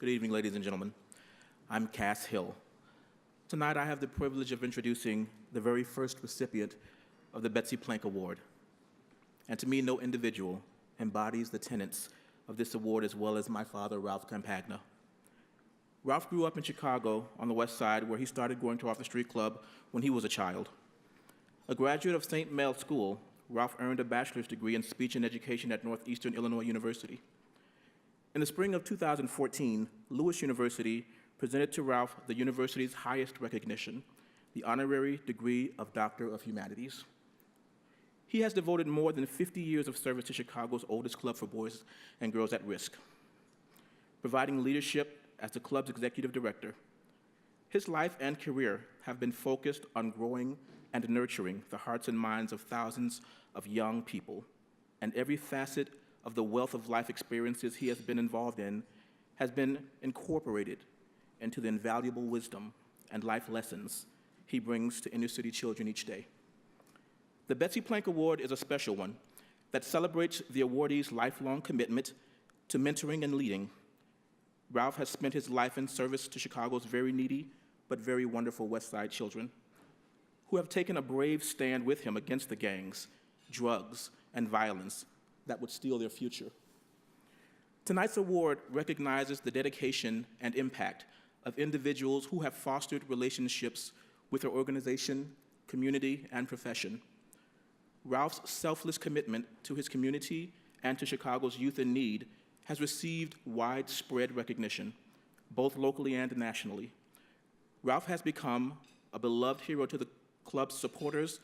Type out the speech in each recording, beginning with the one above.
Good evening, ladies and gentlemen. I'm Cass Hill. Tonight, I have the privilege of introducing the very first recipient of the Betsy Plank Award. And to me, no individual embodies the tenets of this award as well as my father, Ralph Campagna. Ralph grew up in Chicago on the West Side, where he started going to Off the Street Club when he was a child. A graduate of St. Mel School, Ralph earned a bachelor's degree in speech and education at Northeastern Illinois University. In the spring of 2014, Lewis University presented to Ralph the university's highest recognition, the honorary degree of Doctor of Humanities. He has devoted more than 50 years of service to Chicago's oldest club for boys and girls at risk, providing leadership as the club's executive director. His life and career have been focused on growing and nurturing the hearts and minds of thousands of young people, and every facet of the wealth of life experiences he has been involved in has been incorporated into the invaluable wisdom and life lessons he brings to inner-city children each day. The Betsy Plank Award is a special one that celebrates the awardee's lifelong commitment to mentoring and leading. Ralph has spent his life in service to Chicago's very needy but very wonderful West Side children, who have taken a brave stand with him against the gangs, drugs, and violence that would steal their future. Tonight's award recognizes the dedication and impact of individuals who have fostered relationships with their organization, community, and profession. Ralph's selfless commitment to his community and to Chicago's youth in need has received widespread recognition, both locally and nationally. Ralph has become a beloved hero to the club's supporters,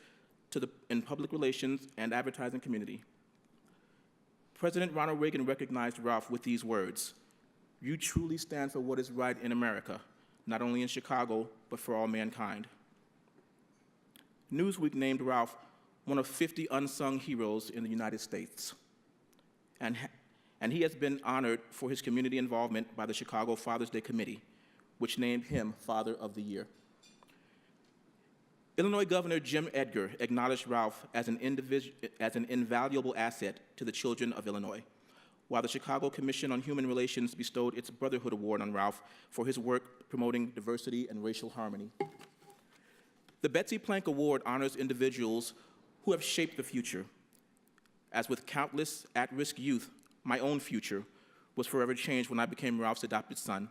in public relations and advertising community. President Ronald Reagan recognized Ralph with these words: "You truly stand for what is right in America, not only in Chicago, but for all mankind." Newsweek named Ralph one of 50 unsung heroes in the United States. And he has been honored for his community involvement by the Chicago Father's Day Committee, which named him Father of the Year. Illinois Governor Jim Edgar acknowledged Ralph as an invaluable asset to the children of Illinois, while the Chicago Commission on Human Relations bestowed its Brotherhood Award on Ralph for his work promoting diversity and racial harmony. The Betsy Plank Award honors individuals who have shaped the future. As with countless at-risk youth, my own future was forever changed when I became Ralph's adopted son.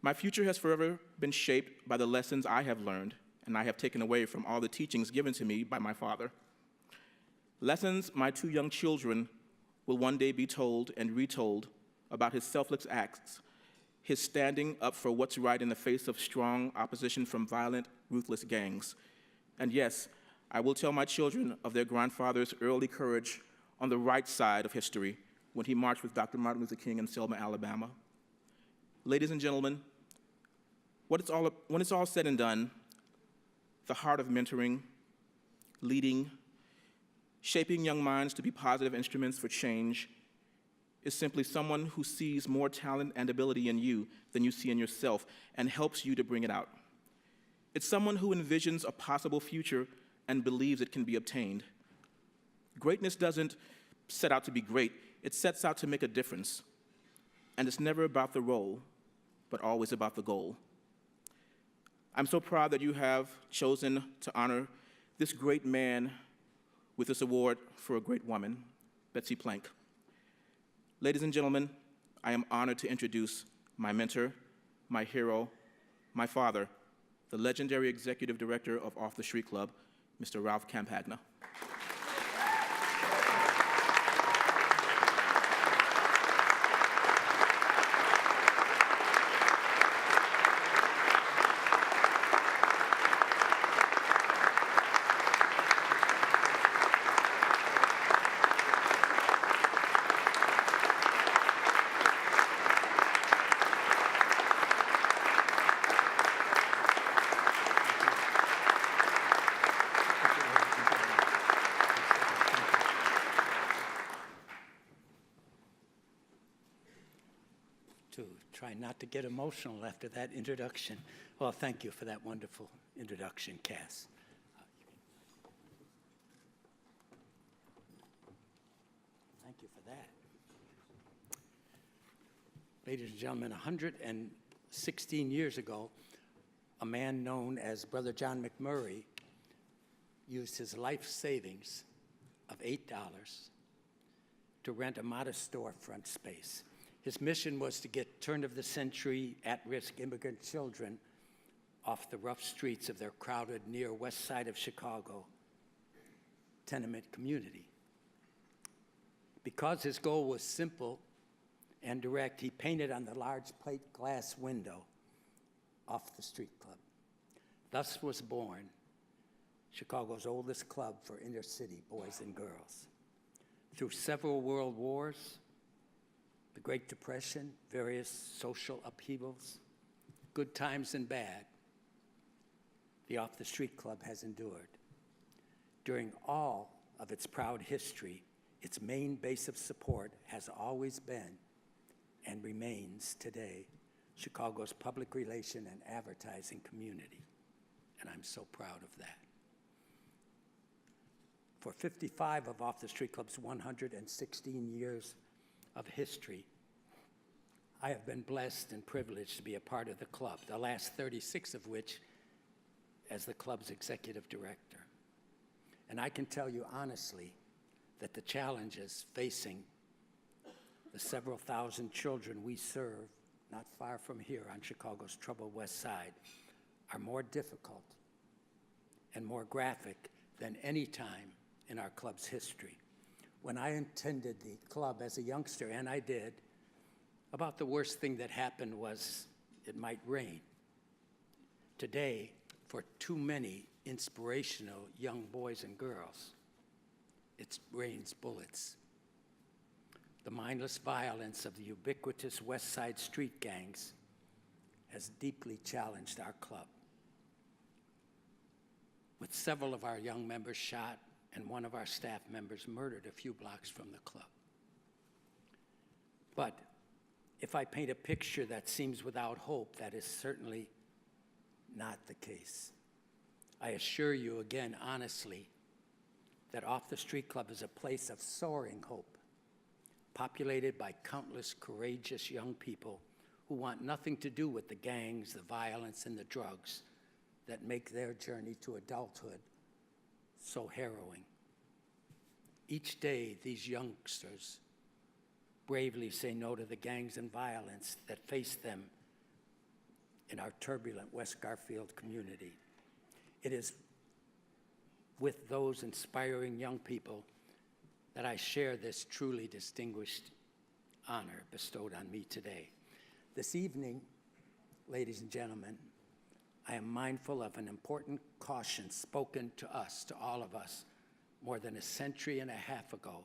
My future has forever been shaped by the lessons I have learned and I have taken away from all the teachings given to me by my father. Lessons my two young children will one day be told and retold about his selfless acts, his standing up for what's right in the face of strong opposition from violent, ruthless gangs. And yes, I will tell my children of their grandfather's early courage on the right side of history when he marched with Dr. Martin Luther King in Selma, Alabama. Ladies and gentlemen, when it's all said and done, the heart of mentoring, leading, shaping young minds to be positive instruments for change is simply someone who sees more talent and ability in you than you see in yourself and helps you to bring it out. It's someone who envisions a possible future and believes it can be obtained. Greatness doesn't set out to be great, it sets out to make a difference. And it's never about the role, but always about the goal. I'm so proud that you have chosen to honor this great man with this award for a great woman, Betsy Plank. Ladies and gentlemen, I am honored to introduce my mentor, my hero, my father, the legendary executive director of Off the Street Club, Mr. Ralph Campagna. Try not to get emotional after that introduction. Well, thank you for that wonderful introduction, Cass. Thank you for that. Ladies and gentlemen, 116 years ago, a man known as Brother John McMurray used his life savings of $8 to rent a modest storefront space. His mission was to get turn-of-the-century, at-risk immigrant children off the rough streets of their crowded, near west side of Chicago tenement community. Because his goal was simple and direct, he painted on the large plate glass window off the street club. Thus was born Chicago's oldest club for inner-city boys and girls. Through several world wars, the Great Depression, various social upheavals, good times and bad, the Off the Street Club has endured. During all of its proud history, its main base of support has always been and remains today Chicago's public relation and advertising community, and I'm so proud of that. For 55 of Off the Street Club's 116 years of history, I have been blessed and privileged to be a part of the club, the last 36 of which as the club's executive director. And I can tell you honestly that the challenges facing the several thousand children we serve not far from here on Chicago's troubled west side are more difficult and more graphic than any time in our club's history. When I attended the club as a youngster, and I did, about the worst thing that happened was it might rain. Today, for too many inspirational young boys and girls, it rains bullets. The mindless violence of the ubiquitous West Side street gangs has deeply challenged our club, with several of our young members shot and one of our staff members murdered a few blocks from the club. But if I paint a picture that seems without hope, that is certainly not the case. I assure you again, honestly, that Off the Street Club is a place of soaring hope, populated by countless courageous young people who want nothing to do with the gangs, the violence, and the drugs that make their journey to adulthood so harrowing. Each day, these youngsters bravely say no to the gangs and violence that face them in our turbulent West Garfield community. It is with those inspiring young people that I share this truly distinguished honor bestowed on me today. This evening, ladies and gentlemen, I am mindful of an important caution spoken to us, to all of us, more than a century and a half ago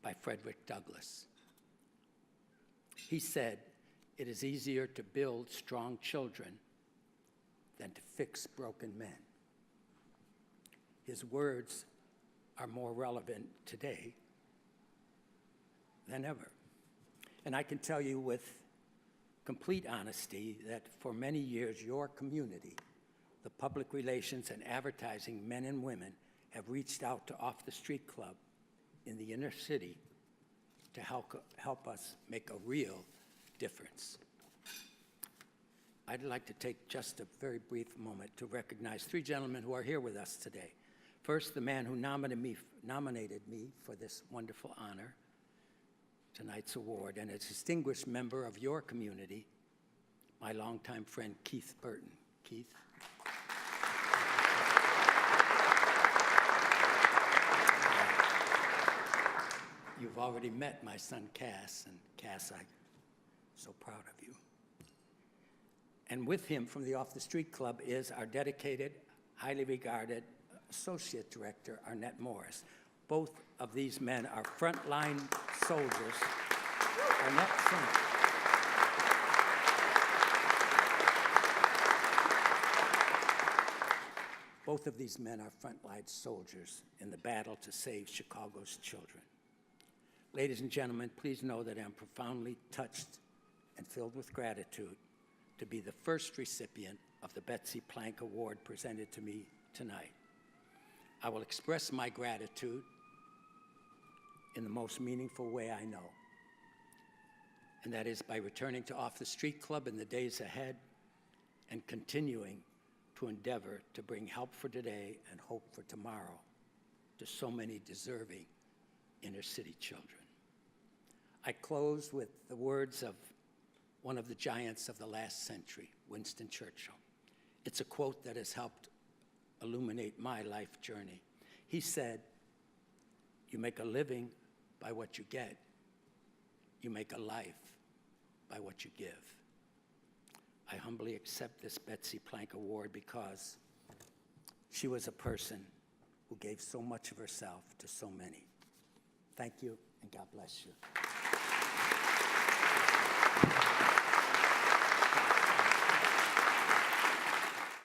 by Frederick Douglass. He said, "It is easier to build strong children than to fix broken men." His words are more relevant today than ever. And I can tell you with complete honesty that for many years, your community, the public relations and advertising men and women, have reached out to Off the Street Club in the inner city to help us make a real difference. I'd like to take just a very brief moment to recognize three gentlemen who are here with us today. First, the man who nominated me for this wonderful honor, tonight's award, and a distinguished member of your community, my longtime friend, Keith Burton. Keith. You've already met my son, Cass, and Cass, I'm so proud of you. And with him from the Off the Street Club is our dedicated, highly regarded Associate Director, Arnett Morris. Both of these men are frontline soldiers. Arnett, sing. Both of these men are frontline soldiers in the battle to save Chicago's children. Ladies and gentlemen, please know that I'm profoundly touched and filled with gratitude to be the first recipient of the Betsy Plank Award presented to me tonight. I will express my gratitude in the most meaningful way I know. and that is by returning to Off the Street Club in the days ahead and continuing to endeavor to bring help for today and hope for tomorrow to so many deserving inner city children. I close with the words of one of the giants of the last century, Winston Churchill. It's a quote that has helped illuminate my life journey. He said, "You make a living by what you get. You make a life by what you give." I humbly accept this Betsy Plank Award because she was a person who gave so much of herself to so many. Thank you, and God bless you.